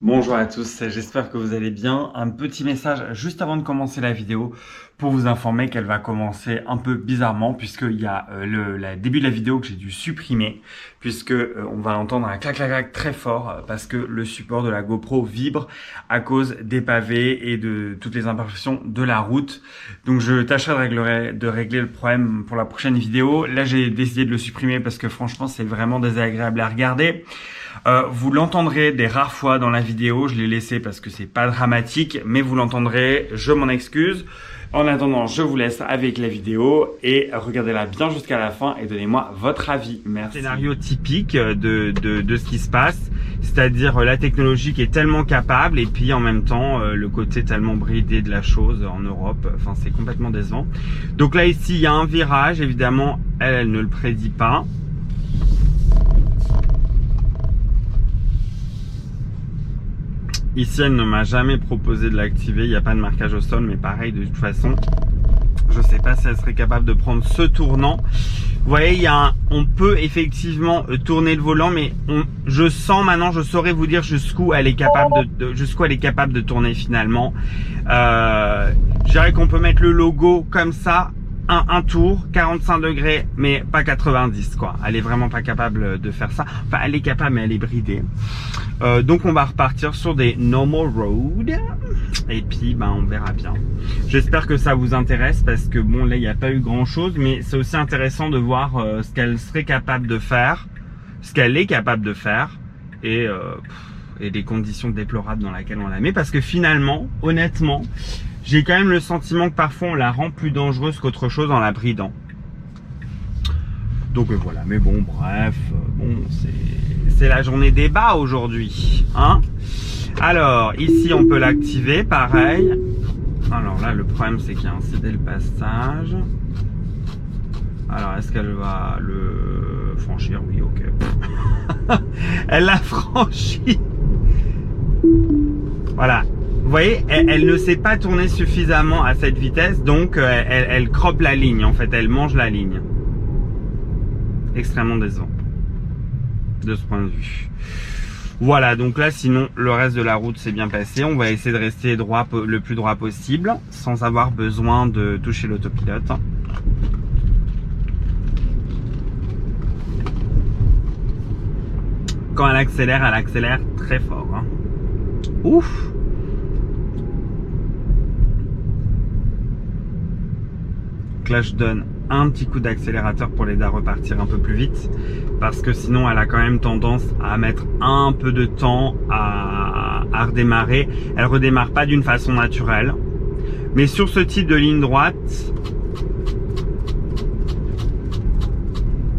Bonjour à tous, j'espère que vous allez bien. Un petit message juste avant de commencer la vidéo pour vous informer qu'elle va commencer un peu bizarrement puisqu'il y a le début de la vidéo que j'ai dû supprimer puisque on va entendre un clac clac clac très fort parce que le support de la GoPro vibre à cause des pavés et de toutes les imperfections de la route. Donc je tâcherai de régler le problème pour la prochaine vidéo. Là j'ai décidé de le supprimer parce que franchement c'est vraiment désagréable à regarder. Vous l'entendrez des rares fois dans la vidéo, je l'ai laissé parce que c'est pas dramatique, mais vous l'entendrez, je m'en excuse. En attendant, je vous laisse avec la vidéo et regardez-la bien jusqu'à la fin et donnez-moi votre avis. Merci. Scénario typique de ce qui se passe, c'est-à-dire la technologie qui est tellement capable et puis en même temps le côté tellement bridé de la chose en Europe, enfin c'est complètement décevant. Donc là ici il y a un virage, évidemment elle ne le prédit pas. Ici, elle ne m'a jamais proposé de l'activer. Il n'y a pas de marquage au sol, mais pareil, de toute façon, je ne sais pas si elle serait capable de prendre ce tournant. Vous voyez, on peut effectivement tourner le volant, mais je sens maintenant, je saurais vous dire jusqu'où elle est capable de tourner finalement. Je dirais qu'on peut mettre le logo comme ça. Un tour, 45 degrés, mais pas 90 quoi. Elle est vraiment pas capable de faire ça. Enfin, elle est capable, mais elle est bridée. Donc on va repartir sur des normal road. Et puis, on verra bien. J'espère que ça vous intéresse parce que bon, là, il n'y a pas eu grand chose, mais c'est aussi intéressant de voir ce qu'elle serait capable de faire, ce qu'elle est capable de faire, et les conditions déplorables dans lesquelles on la met. Parce que finalement, honnêtement, j'ai quand même le sentiment que parfois on la rend plus dangereuse qu'autre chose en la bridant. Donc voilà, mais bon, bref, bon, c'est la journée débat aujourd'hui, hein. Alors, ici on peut l'activer, pareil. Alors là, le problème c'est qu'il y a un cédé le passage. Alors, est-ce qu'elle va le franchir? Oui, ok. Elle l'a franchi. Voilà. Vous voyez, elle ne sait pas tourner suffisamment à cette vitesse, donc elle croppe la ligne, en fait, elle mange la ligne. Extrêmement décevant, de ce point de vue. Voilà, donc là, sinon, le reste de la route s'est bien passé. On va essayer de rester droit, le plus droit possible, sans avoir besoin de toucher l'autopilote. Quand elle accélère très fort. Hein. Ouf! Donc là, je donne un petit coup d'accélérateur pour l'aider à repartir un peu plus vite parce que sinon elle a quand même tendance à mettre un peu de temps à redémarrer. Elle redémarre pas d'une façon naturelle, mais sur ce type de ligne droite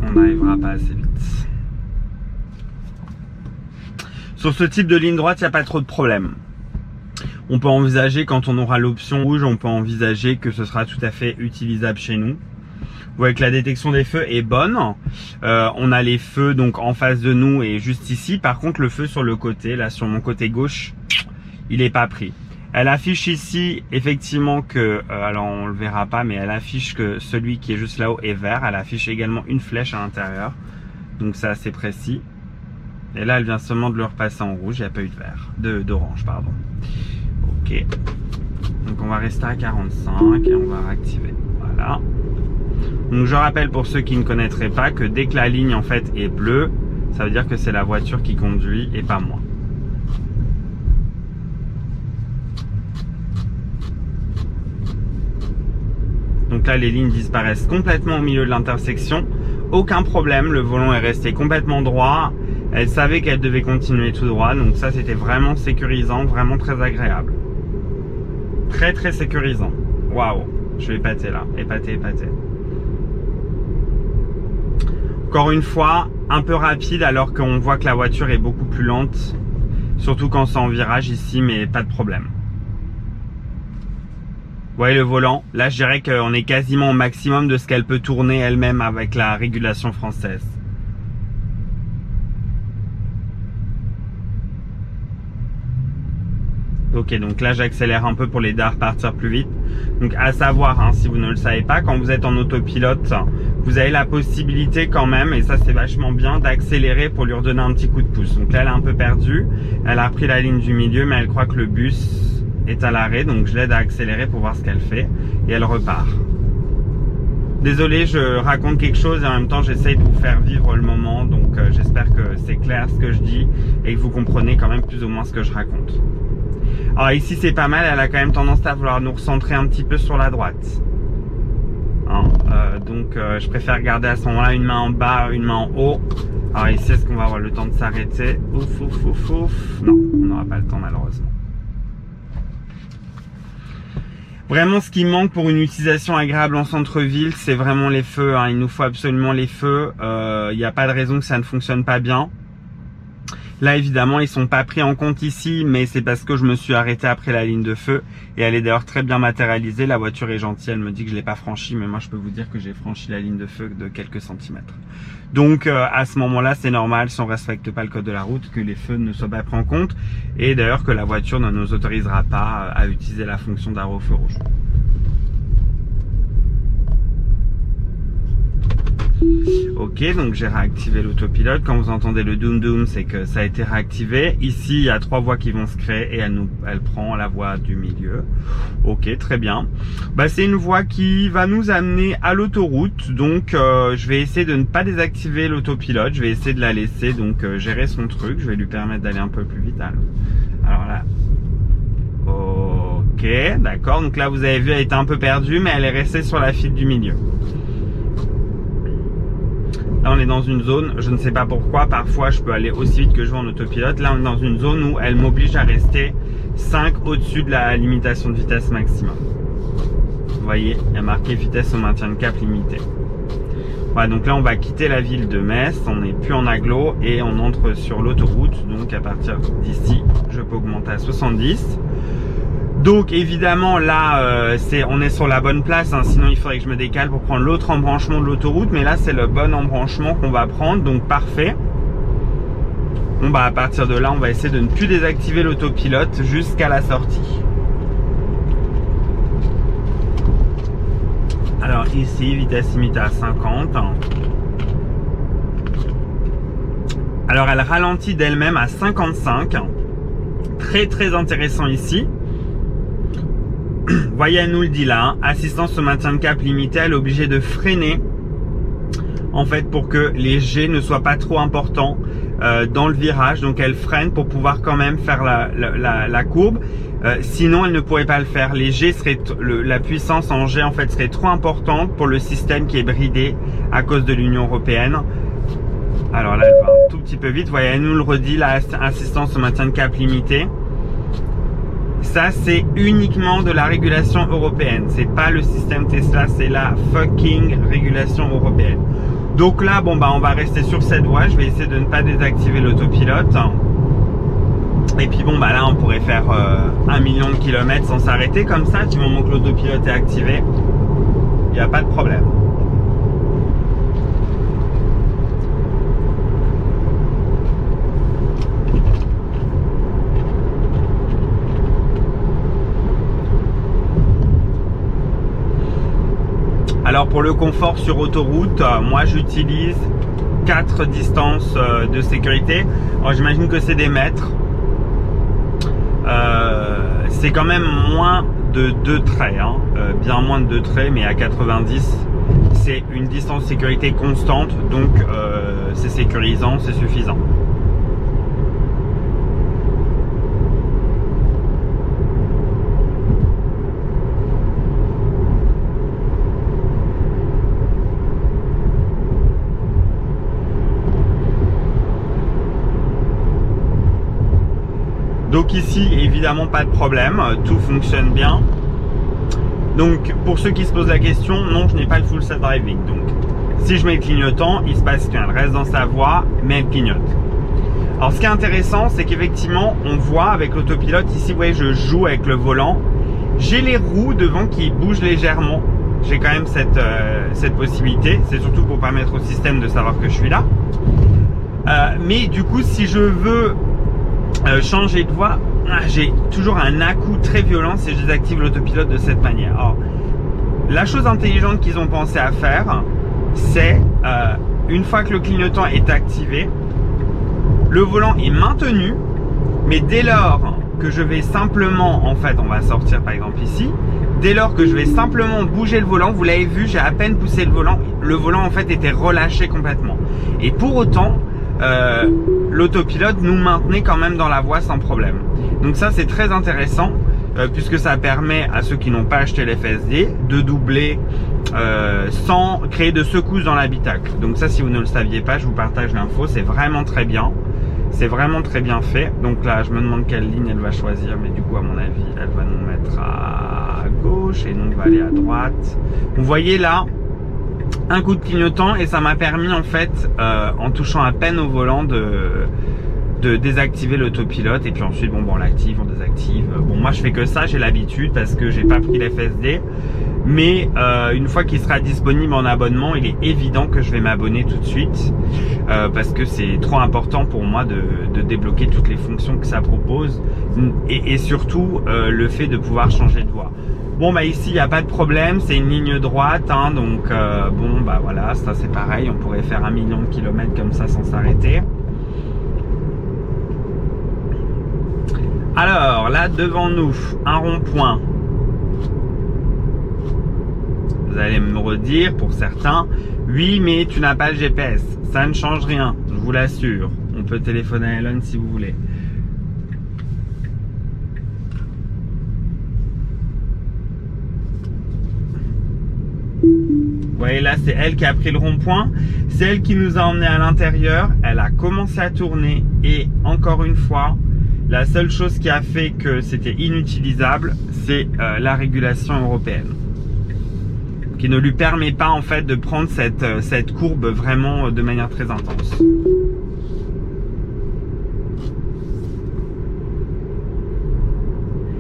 on n'arrivera pas assez vite. Sur ce type de ligne droite il n'y a pas trop de problème. On peut envisager, quand on aura l'option rouge, on peut envisager que ce sera tout à fait utilisable chez nous. Vous voyez que la détection des feux est bonne. On a les feux donc en face de nous et juste ici. Par contre, le feu sur le côté, là sur mon côté gauche, il n'est pas pris. Elle affiche ici effectivement que, alors on le verra pas, mais elle affiche que celui qui est juste là-haut est vert. Elle affiche également une flèche à l'intérieur. Donc c'est assez précis. Et là, elle vient seulement de le repasser en rouge. Il n'y a pas eu de vert, d'orange, pardon. Ok. Donc on va rester à 45 et on va réactiver. Voilà. Donc je rappelle pour ceux qui ne connaîtraient pas que dès que la ligne en fait est bleue, ça veut dire que c'est la voiture qui conduit et pas moi. Donc là les lignes disparaissent complètement au milieu de l'intersection. Aucun problème, le volant est resté complètement droit. Elle savait qu'elle devait continuer tout droit, donc ça c'était vraiment sécurisant, vraiment très agréable. Très très sécurisant. Waouh, je vais épater là, épater. Encore une fois, un peu rapide alors qu'on voit que la voiture est beaucoup plus lente. Surtout quand c'est en virage ici, mais pas de problème. Vous voyez le volant? Là, je dirais qu'on est quasiment au maximum de ce qu'elle peut tourner elle-même avec la régulation française. Ok, donc là j'accélère un peu pour l'aider à repartir plus vite. Donc à savoir, hein, si vous ne le savez pas, quand vous êtes en autopilote, vous avez la possibilité quand même, et ça c'est vachement bien, d'accélérer pour lui redonner un petit coup de pouce. Donc là elle est un peu perdue, elle a repris la ligne du milieu, mais elle croit que le bus est à l'arrêt, donc je l'aide à accélérer pour voir ce qu'elle fait, et elle repart. Désolé, je raconte quelque chose et en même temps j'essaye de vous faire vivre le moment, donc j'espère que c'est clair ce que je dis et que vous comprenez quand même plus ou moins ce que je raconte. Alors ici c'est pas mal, elle a quand même tendance à vouloir nous recentrer un petit peu sur la droite. Hein, donc je préfère garder à ce moment-là une main en bas, une main en haut. Alors ici est-ce qu'on va avoir le temps de s'arrêter? Ouf, ouf, ouf, ouf. Non, on n'aura pas le temps malheureusement. Vraiment, ce qui manque pour une utilisation agréable en centre-ville, c'est vraiment les feux. Hein. Il nous faut absolument les feux. Il n'y a pas de raison que ça ne fonctionne pas bien. Là, évidemment, ils sont pas pris en compte ici, mais c'est parce que je me suis arrêté après la ligne de feu. Et elle est d'ailleurs très bien matérialisée. La voiture est gentille. Elle me dit que je l'ai pas franchie, mais moi, je peux vous dire que j'ai franchi la ligne de feu de quelques centimètres. Donc, à ce moment-là, c'est normal, si on respecte pas le code de la route, que les feux ne soient pas pris en compte. Et d'ailleurs, que la voiture ne nous autorisera pas à utiliser la fonction d'arrêt au feu rouge. Ok, donc j'ai réactivé l'autopilote. Quand vous entendez le doom doom, c'est que ça a été réactivé. Ici, il y a 3 voies qui vont se créer et elle prend la voie du milieu. Ok, très bien. Bah, c'est une voie qui va nous amener à l'autoroute. Donc, je vais essayer de ne pas désactiver l'autopilote. Je vais essayer de la laisser donc gérer son truc. Je vais lui permettre d'aller un peu plus vite. Alors là. Ok, d'accord. Donc là, vous avez vu, elle était un peu perdue, mais elle est restée sur la file du milieu. Là, on est dans une zone, je ne sais pas pourquoi, parfois je peux aller aussi vite que je veux en autopilote. Là, on est dans une zone où elle m'oblige à rester 5 au-dessus de la limitation de vitesse maximum. Vous voyez, il y a marqué vitesse au maintien de cap limité. Voilà, donc là, on va quitter la ville de Metz, on n'est plus en agglo et on entre sur l'autoroute. Donc à partir d'ici, je peux augmenter à 70. Donc évidemment là on est sur la bonne place, hein, sinon il faudrait que je me décale pour prendre l'autre embranchement de l'autoroute, mais là c'est le bon embranchement qu'on va prendre, donc parfait. Bon bah à partir de là on va essayer de ne plus désactiver l'autopilote jusqu'à la sortie. Alors ici vitesse limitée à 50. Alors elle ralentit d'elle-même à 55. Très très intéressant ici. Voyez, elle nous le dit là, hein, assistance au maintien de cap limité, elle est obligée de freiner en fait pour que les jets ne soient pas trop importants dans le virage, donc elle freine pour pouvoir quand même faire la courbe, sinon elle ne pourrait pas le faire. Les jets seraient, la puissance en jet en fait serait trop importante pour le système qui est bridé à cause de l'Union Européenne. Alors là elle va un tout petit peu vite, voyez, elle nous le redit, la assistance au maintien de cap limité. Ça, c'est uniquement de la régulation européenne. C'est pas le système Tesla, c'est la fucking régulation européenne. Donc là, bon bah, on va rester sur cette voie. Je vais essayer de ne pas désactiver l'autopilote. Et puis bon bah là, on pourrait faire 1 million de kilomètres sans s'arrêter comme ça. Du moment que l'autopilote est activé, il n'y a pas de problème. Alors pour le confort sur autoroute, moi j'utilise 4 distances de sécurité. Alors j'imagine que c'est des mètres. C'est quand même moins de 2 traits, hein. Bien moins de 2 traits, mais à 90, c'est une distance de sécurité constante, donc c'est sécurisant, c'est suffisant. Donc ici, évidemment, pas de problème, tout fonctionne bien. Donc, pour ceux qui se posent la question, non, je n'ai pas le full self-driving. Donc, si je mets le clignotant, il se passe rien. Elle reste dans sa voie, mais elle clignote. Alors, ce qui est intéressant, c'est qu'effectivement, on voit avec l'autopilote, ici, vous voyez, je joue avec le volant. J'ai les roues devant qui bougent légèrement. J'ai quand même cette possibilité. C'est surtout pour permettre au système de savoir que je suis là. Mais du coup, si je veux changer de voie, j'ai toujours un à-coup très violent si je désactive l'autopilote de cette manière. Alors, la chose intelligente qu'ils ont pensé à faire, c'est une fois que le clignotant est activé, le volant est maintenu, mais dès lors que je vais simplement, en fait, on va sortir par exemple ici, dès lors que je vais simplement bouger le volant, vous l'avez vu, j'ai à peine poussé le volant en fait était relâché complètement. Et pour autant, l'autopilote nous maintenait quand même dans la voie sans problème. Donc ça c'est très intéressant puisque ça permet à ceux qui n'ont pas acheté l'FSD de doubler sans créer de secousses dans l'habitacle. Donc ça, si vous ne le saviez pas, je vous partage l'info, c'est vraiment très bien. C'est vraiment très bien fait. Donc là, je me demande quelle ligne elle va choisir, mais du coup, à mon avis, elle va nous mettre à gauche et nous on va aller à droite. Vous voyez là, un coup de clignotant et ça m'a permis en fait, en touchant à peine au volant, de désactiver l'autopilote. Et puis ensuite, bon, on l'active, on désactive. Bon, moi, je fais que ça, j'ai l'habitude parce que j'ai pas pris l'FSD. Mais une fois qu'il sera disponible en abonnement, il est évident que je vais m'abonner tout de suite parce que c'est trop important pour moi de débloquer toutes les fonctions que ça propose et surtout le fait de pouvoir changer de voie. Bon bah ici il n'y a pas de problème, c'est une ligne droite hein, donc bon bah voilà, ça c'est pareil, on pourrait faire 1 million de kilomètres comme ça sans s'arrêter. Alors là devant nous, un rond-point. Vous allez me redire pour certains, oui mais tu n'as pas le GPS, ça ne change rien, je vous l'assure. On peut téléphoner à Elon si vous voulez. Vous voyez là c'est elle qui a pris le rond-point, c'est elle qui nous a emmenés à l'intérieur, elle a commencé à tourner et encore une fois, la seule chose qui a fait que c'était inutilisable, c'est la régulation européenne. Qui ne lui permet pas en fait de prendre cette courbe vraiment de manière très intense.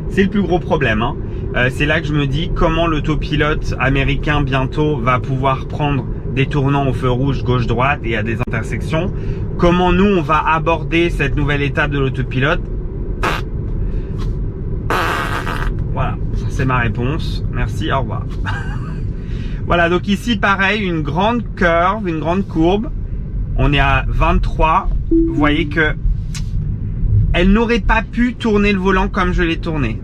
C'est le plus gros problème. Hein. C'est là que je me dis comment l'autopilote américain bientôt va pouvoir prendre des tournants au feu rouge gauche-droite et à des intersections. Comment nous on va aborder cette nouvelle étape de l'autopilote. Voilà, c'est ma réponse. Merci, au revoir. Voilà, donc ici, pareil, une grande curve, une grande courbe. On est à 23. Vous voyez que elle n'aurait pas pu tourner le volant comme je l'ai tourné.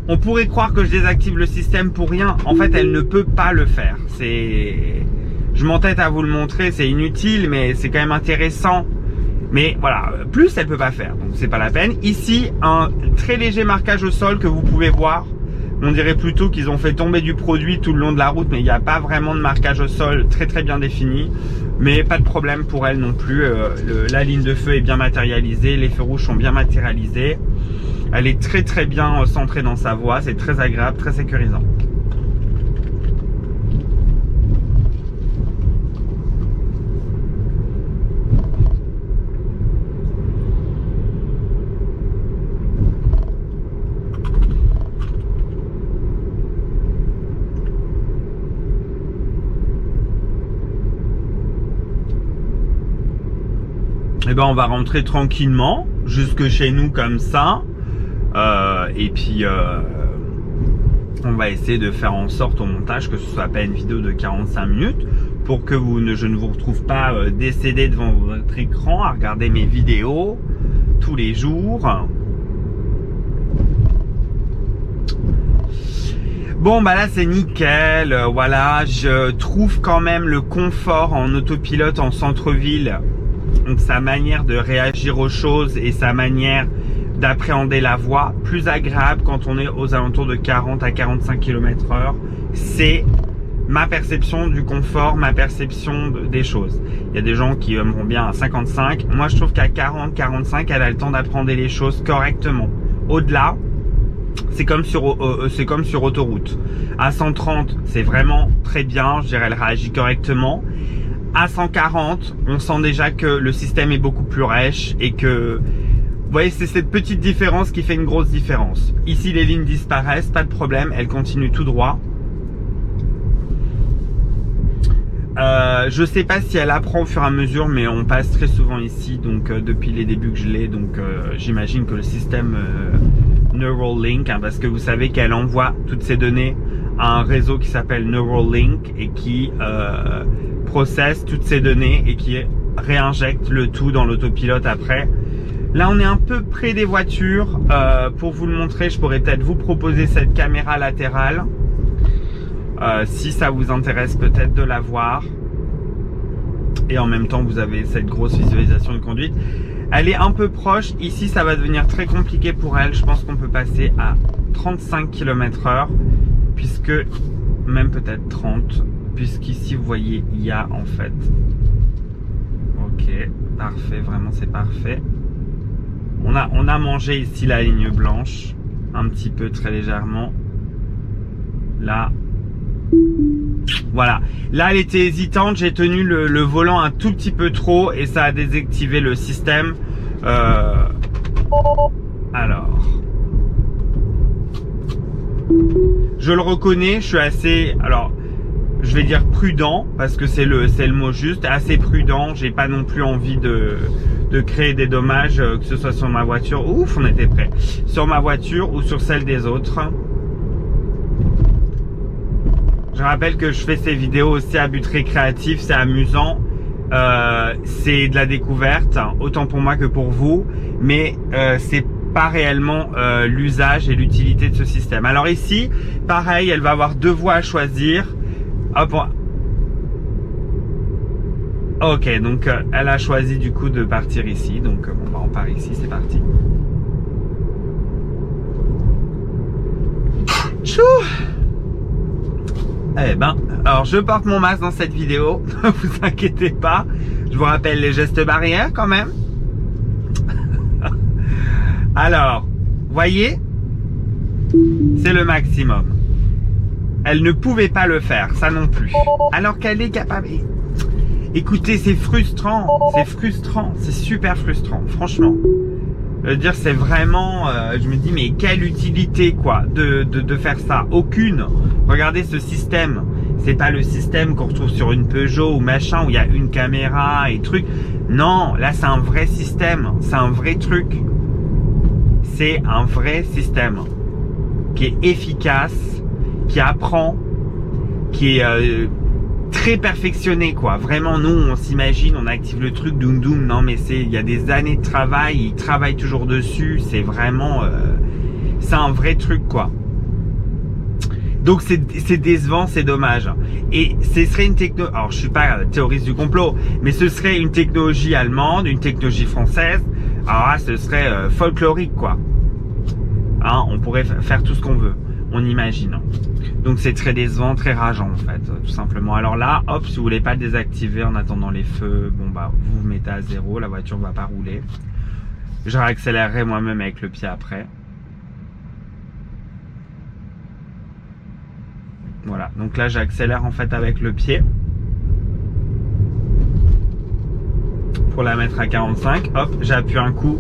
On pourrait croire que je désactive le système pour rien. En fait, elle ne peut pas le faire. Je m'entête à vous le montrer, c'est inutile, mais c'est quand même intéressant. Mais voilà, plus elle peut pas faire, donc c'est pas la peine. Ici, un très léger marquage au sol que vous pouvez voir. On dirait plutôt qu'ils ont fait tomber du produit tout le long de la route, mais il n'y a pas vraiment de marquage au sol très bien défini. Mais pas de problème pour elle non plus. La ligne de feu est bien matérialisée, les feux rouges sont bien matérialisés. Elle est très bien centrée dans sa voie, c'est très agréable, très sécurisant. Et ben on va rentrer tranquillement jusque chez nous comme ça et puis on va essayer de faire en sorte au montage que ce soit pas une vidéo de 45 minutes pour que je ne vous retrouve pas décédé devant votre écran à regarder mes vidéos tous les jours. Bon bah là c'est nickel, voilà, je trouve quand même le confort en autopilote en centre-ville. Donc sa manière de réagir aux choses et sa manière d'appréhender la voie plus agréable quand on est aux alentours de 40 à 45 km/h. C'est ma perception du confort, ma perception des choses. Il y a des gens qui aimeront bien à 55. Moi je trouve qu'à 40-45, elle a le temps d'apprendre les choses correctement. Au-delà, c'est comme sur autoroute. À 130, c'est vraiment très bien. Je dirais, elle réagit correctement. À 140, on sent déjà que le système est beaucoup plus rêche et que, vous voyez, c'est cette petite différence qui fait une grosse différence. Ici, les lignes disparaissent, pas de problème, elles continuent tout droit. Je sais pas si elle apprend au fur et à mesure, mais on passe très souvent ici, donc depuis les débuts que je l'ai, donc j'imagine que le système Neuralink, hein, parce que vous savez qu'elle envoie toutes ces données à un réseau qui s'appelle Neuralink et qui processe toutes ces données et qui réinjecte le tout dans l'autopilote après. Là, on est un peu près des voitures. Pour vous le montrer, je pourrais peut-être vous proposer cette caméra latérale. Si ça vous intéresse peut-être de la voir. Et en même temps, vous avez cette grosse visualisation de conduite. Elle est un peu proche. Ici, ça va devenir très compliqué pour elle. Je pense qu'on peut passer à 35 km/h. Puisque, même peut-être 30. Puisqu'ici, vous voyez, il y a en fait... Ok, parfait. Vraiment, c'est parfait. On a mangé ici la ligne blanche. Un petit peu, très légèrement. Là... Voilà, là elle était hésitante, j'ai tenu le volant un tout petit peu trop et ça a désactivé le système. Alors, je le reconnais, je suis assez, alors je vais dire prudent parce que c'est le mot juste, assez prudent. J'ai pas non plus envie de créer des dommages, que ce soit sur ma voiture, ouf on était prêt, sur ma voiture ou sur celle des autres. Je rappelle que je fais ces vidéos aussi à but récréatif, c'est amusant, c'est de la découverte, autant pour moi que pour vous, mais c'est pas réellement l'usage et l'utilité de ce système. Alors ici, pareil, elle va avoir deux voies à choisir. Hop. Ok, donc elle a choisi du coup de partir ici, donc bon bah on part ici, c'est parti. Tchou! Eh ben, alors je porte mon masque dans cette vidéo, ne vous inquiétez pas. Je vous rappelle les gestes barrières quand même. Alors, voyez, c'est le maximum. Elle ne pouvait pas le faire, ça non plus. Alors qu'elle est capable. Écoutez, c'est frustrant, c'est super frustrant, franchement. Je veux dire, c'est vraiment, je me dis, mais quelle utilité, quoi, de faire ça? Aucune. Regardez ce système. C'est pas le système qu'on retrouve sur une Peugeot ou machin, où il y a une caméra et truc. Non, là, c'est un vrai système. C'est un vrai truc. C'est un vrai système. Qui est efficace, qui apprend, qui est très perfectionné, quoi. Vraiment, nous, on s'imagine, on active le truc, doum doum. Non, mais il y a des années de travail, ils travaillent toujours dessus. C'est vraiment, c'est un vrai truc, quoi. Donc c'est décevant, c'est dommage. Et ce serait une techno. Alors je suis pas théoriste du complot, mais ce serait une technologie allemande, une technologie française. Alors là, ce serait folklorique, quoi. Hein, on pourrait faire tout ce qu'on veut, on imagine. Donc c'est très décevant, très rageant en fait, tout simplement. Alors là, hop, si vous voulez pas le désactiver en attendant les feux, bon bah vous vous mettez à zéro, la voiture va pas rouler. Je réaccélérerai moi-même avec le pied après. Voilà, donc là j'accélère en fait avec le pied pour la mettre à 45. Hop, j'appuie un coup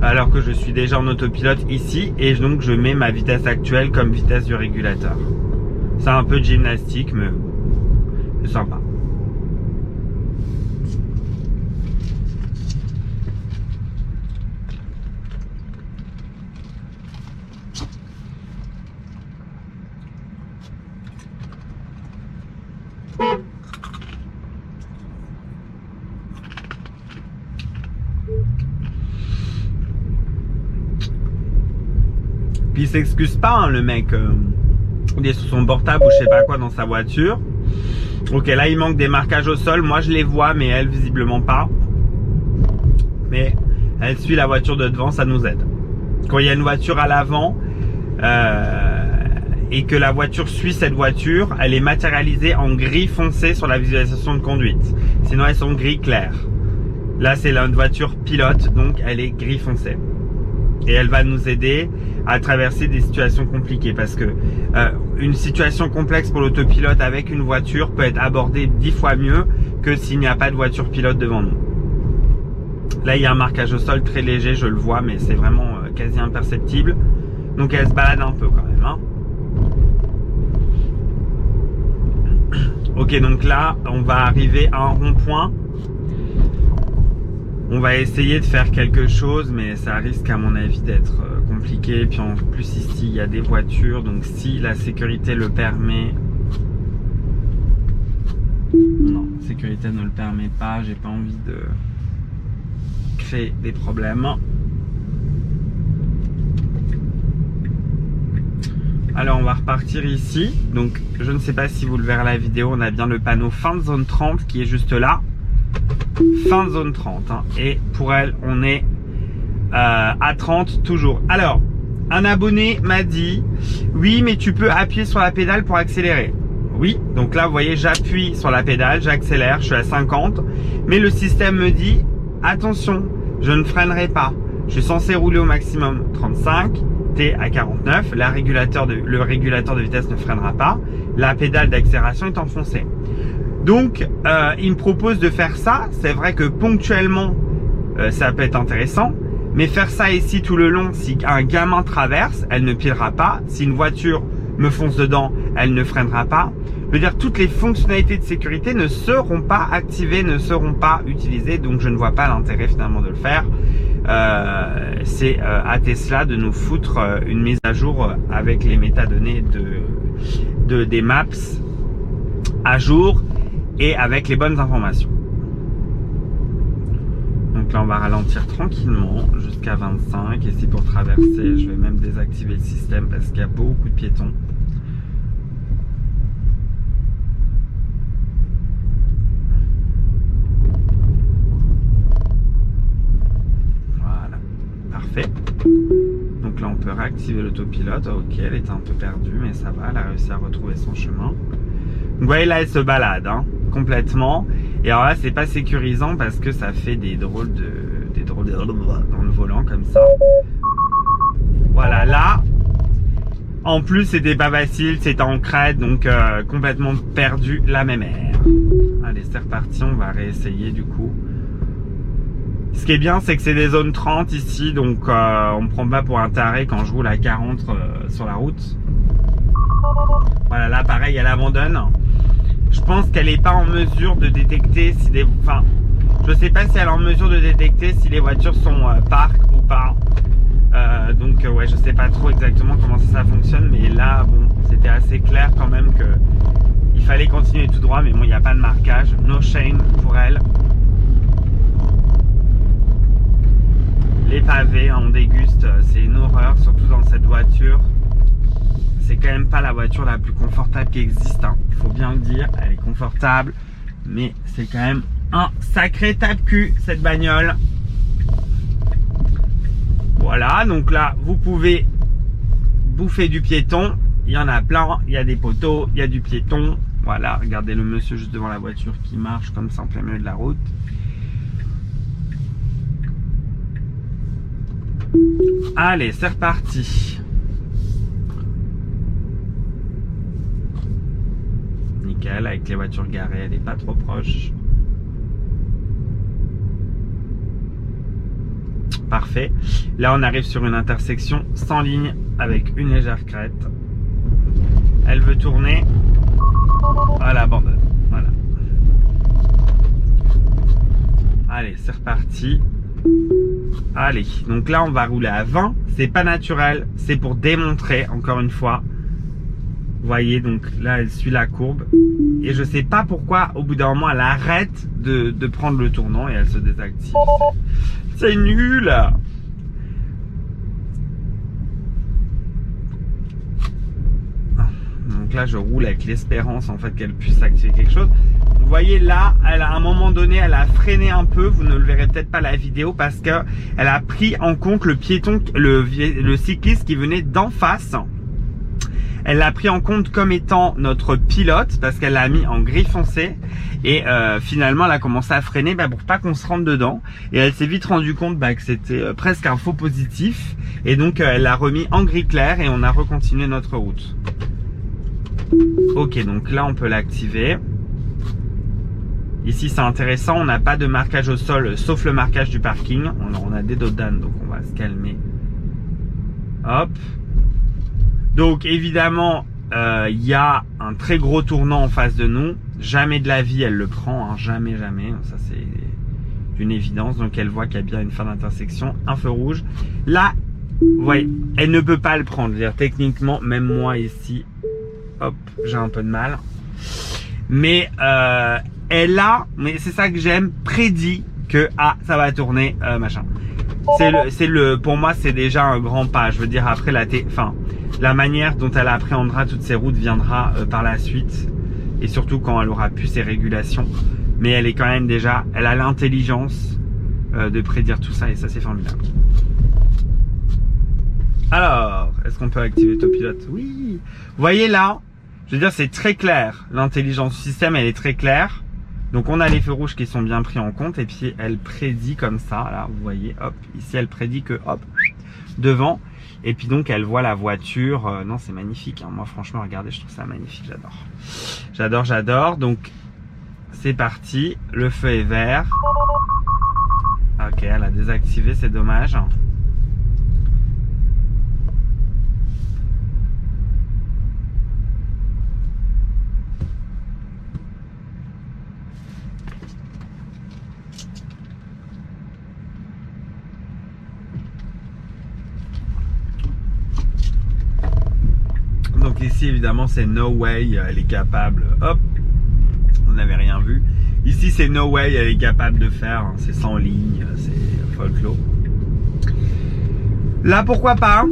alors que je suis déjà en autopilote ici et donc je mets ma vitesse actuelle comme vitesse du régulateur. C'est un peu de gymnastique mais c'est sympa. Puis il s'excuse pas, hein, le mec. Il est sur son portable ou je sais pas quoi dans sa voiture. Ok, là il manque des marquages au sol. Moi je les vois, mais elle visiblement pas. Mais elle suit la voiture de devant, ça nous aide. Quand il y a une voiture à l'avant et que la voiture suit cette voiture, elle est matérialisée en gris foncé sur la visualisation de conduite. Sinon elles sont gris clair. Là c'est une voiture pilote, donc elle est gris foncé. Et elle va nous aider à traverser des situations compliquées parce que une situation complexe pour l'autopilote avec une voiture peut être abordée 10 fois mieux que s'il n'y a pas de voiture pilote devant nous. Là il y a un marquage au sol très léger, je le vois, mais c'est vraiment quasi imperceptible. Donc elle se balade un peu quand même, hein. Ok, donc là, on va arriver à un rond-point. On va essayer de faire quelque chose, mais ça risque à mon avis d'être compliqué. Puis en plus ici, il y a des voitures, donc si la sécurité le permet... Non, la sécurité ne le permet pas, j'ai pas envie de créer des problèmes. Alors on va repartir ici, donc je ne sais pas si vous le verrez à la vidéo, on a bien le panneau fin de zone 30 qui est juste là. Fin de zone 30 hein. Et pour elle on est à 30 toujours. Alors un abonné m'a dit oui mais tu peux appuyer sur la pédale pour accélérer. Oui, donc là vous voyez j'appuie sur la pédale, j'accélère, je suis à 50, mais le système me dit attention, je ne freinerai pas, je suis censé rouler au maximum 35, t'es à 49, le régulateur de vitesse ne freinera pas, la pédale d'accélération est enfoncée. Donc il me propose de faire ça, c'est vrai que ponctuellement ça peut être intéressant, mais faire ça ici tout le long, si un gamin traverse, elle ne pilera pas, si une voiture me fonce dedans, elle ne freinera pas. Je veux dire, toutes les fonctionnalités de sécurité ne seront pas activées, ne seront pas utilisées, donc je ne vois pas l'intérêt finalement de le faire. C'est à Tesla de nous foutre une mise à jour avec les métadonnées des maps à jour et avec les bonnes informations. Donc là on va ralentir tranquillement jusqu'à 25 et si pour traverser je vais même désactiver le système parce qu'il y a beaucoup de piétons. Voilà, parfait. Donc là on peut réactiver l'autopilote. Ok, elle était un peu perdue mais ça va, elle a réussi à retrouver son chemin. Donc vous voyez là elle se balade hein, complètement. Et alors là c'est pas sécurisant parce que ça fait des drôles de dans le volant comme ça. Voilà là. En plus c'était pas facile, c'était en crête donc complètement perdu la même air. Allez c'est reparti, on va réessayer du coup. Ce qui est bien c'est que c'est des zones 30 ici donc on me prend pas pour un taré quand je roule à 40 sur la route. Voilà là pareil elle abandonne. Je pense qu'elle n'est pas en mesure de détecter si des... Enfin, je sais pas si elle est en mesure de détecter si les voitures sont parques ou pas. Donc ouais, je sais pas trop exactement comment ça fonctionne, mais là, bon, c'était assez clair quand même que il fallait continuer tout droit, mais bon, il n'y a pas de marquage. No shame pour elle. Les pavés, hein, on déguste, c'est une horreur, surtout dans cette voiture. C'est quand même pas la voiture la plus confortable qui existe, hein. Il faut bien le dire, elle est confortable, mais c'est quand même un sacré tape-cul cette bagnole. Voilà, donc là vous pouvez bouffer du piéton, il y en a plein, il y a des poteaux, il y a du piéton. Voilà, regardez le monsieur juste devant la voiture qui marche comme ça en plein milieu de la route. Allez, c'est reparti. Nickel, avec les voitures garées, elle n'est pas trop proche. Parfait. Là, on arrive sur une intersection sans ligne avec une légère crête. Elle veut tourner. Voilà, abandonne. Voilà. Allez, c'est reparti. Allez, donc là, on va rouler à 20. C'est pas naturel. C'est pour démontrer, encore une fois. Vous voyez, donc là, elle suit la courbe. Et je sais pas pourquoi, au bout d'un moment, elle arrête de prendre le tournant et elle se désactive. C'est nul! Donc là, je roule avec l'espérance en fait qu'elle puisse activer quelque chose. Vous voyez là, elle a, à un moment donné, elle a freiné un peu. Vous ne le verrez peut-être pas à la vidéo parce que elle a pris en compte le piéton, le cycliste qui venait d'en face. Elle l'a pris en compte comme étant notre pilote parce qu'elle l'a mis en gris foncé et finalement elle a commencé à freiner pour pas qu'on se rentre dedans et elle s'est vite rendu compte que c'était presque un faux positif et donc elle l'a remis en gris clair et on a recontinué notre route. Ok, donc là on peut l'activer. Ici c'est intéressant, on n'a pas de marquage au sol sauf le marquage du parking. On a des dodanes donc on va se calmer. Hop. Donc évidemment, il y a un très gros tournant en face de nous. Jamais de la vie elle le prend, hein, jamais, ça c'est une évidence. Donc elle voit qu'il y a bien une fin d'intersection, un feu rouge. Là, vous voyez, elle ne peut pas le prendre. Je veux dire, techniquement, même moi ici, hop, j'ai un peu de mal. Mais elle a, mais c'est ça que j'aime, prédit que ça va tourner, machin. Pour moi, c'est déjà un grand pas. Je veux dire, après la manière dont elle appréhendera toutes ces routes viendra par la suite, et surtout quand elle aura pu ses régulations. Mais elle est quand même déjà, elle a l'intelligence de prédire tout ça, et ça c'est formidable. Alors, est-ce qu'on peut activer Autopilote? Oui. Vous voyez là, je veux dire, c'est très clair. L'intelligence du système, elle est très claire. Donc on a les feux rouges qui sont bien pris en compte, et puis elle prédit comme ça, là, vous voyez, hop, ici elle prédit que, hop, devant, et puis donc elle voit la voiture, non c'est magnifique, hein. Moi franchement regardez, je trouve ça magnifique, j'adore, donc c'est parti, le feu est vert, ok, elle a désactivé, c'est dommage. Donc ici évidemment c'est no way, elle est capable, hop, vous n'avez rien vu. Ici c'est no way, elle est capable de faire, hein, c'est sans ligne, c'est folklore. Là pourquoi pas,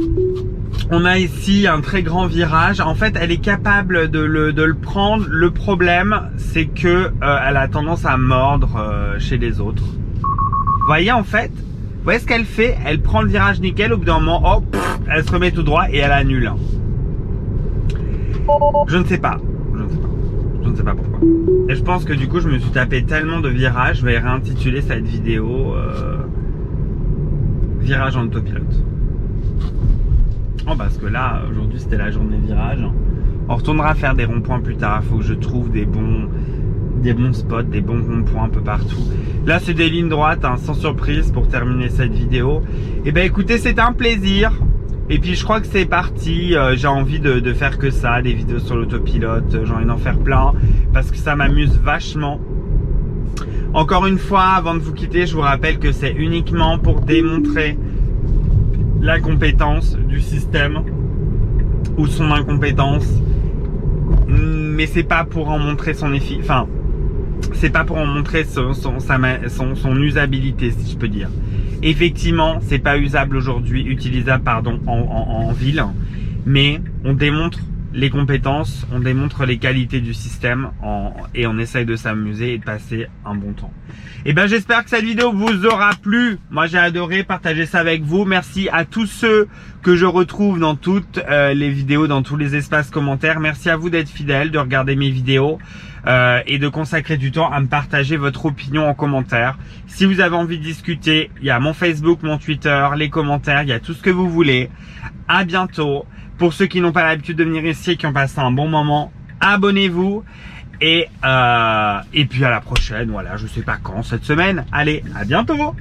on a ici un très grand virage, en fait elle est capable de le prendre. Le problème c'est que elle a tendance à mordre chez les autres. Vous voyez en fait, vous voyez ce qu'elle fait, elle prend le virage nickel, au bout d'un moment, hop, elle se remet tout droit et elle annule. Je ne sais pas pourquoi. Et je pense que du coup je me suis tapé tellement de virages, je vais réintituler cette vidéo virage en autopilote. Oh, parce que là aujourd'hui c'était la journée de virage. On retournera faire des ronds-points plus tard, il faut que je trouve des bons spots, des bons ronds-points un peu partout. Là c'est des lignes droites, hein, sans surprise pour terminer cette vidéo. Et ben écoutez, c'était un plaisir. Et puis je crois que c'est parti, j'ai envie de faire que ça, des vidéos sur l'autopilote, j'ai envie d'en faire plein, parce que ça m'amuse vachement. Encore une fois, avant de vous quitter, je vous rappelle que c'est uniquement pour démontrer la compétence du système, ou son incompétence, mais c'est pas pour en montrer son c'est pas pour en montrer son usabilité, si je peux dire. Effectivement, c'est pas utilisable pardon, en ville, mais on démontre les compétences, on démontre les qualités du système et on essaye de s'amuser et de passer un bon temps. Et ben j'espère que cette vidéo vous aura plu. Moi j'ai adoré partager ça avec vous. Merci à tous ceux que je retrouve dans toutes les vidéos, dans tous les espaces commentaires. Merci à vous d'être fidèles, de regarder mes vidéos et de consacrer du temps à me partager votre opinion en commentaire. Si vous avez envie de discuter, il y a mon Facebook, mon Twitter, les commentaires, il y a tout ce que vous voulez. À bientôt. Pour ceux qui n'ont pas l'habitude de venir ici et qui ont passé un bon moment, abonnez-vous. Et puis à la prochaine, voilà, je sais pas quand, cette semaine. Allez, à bientôt.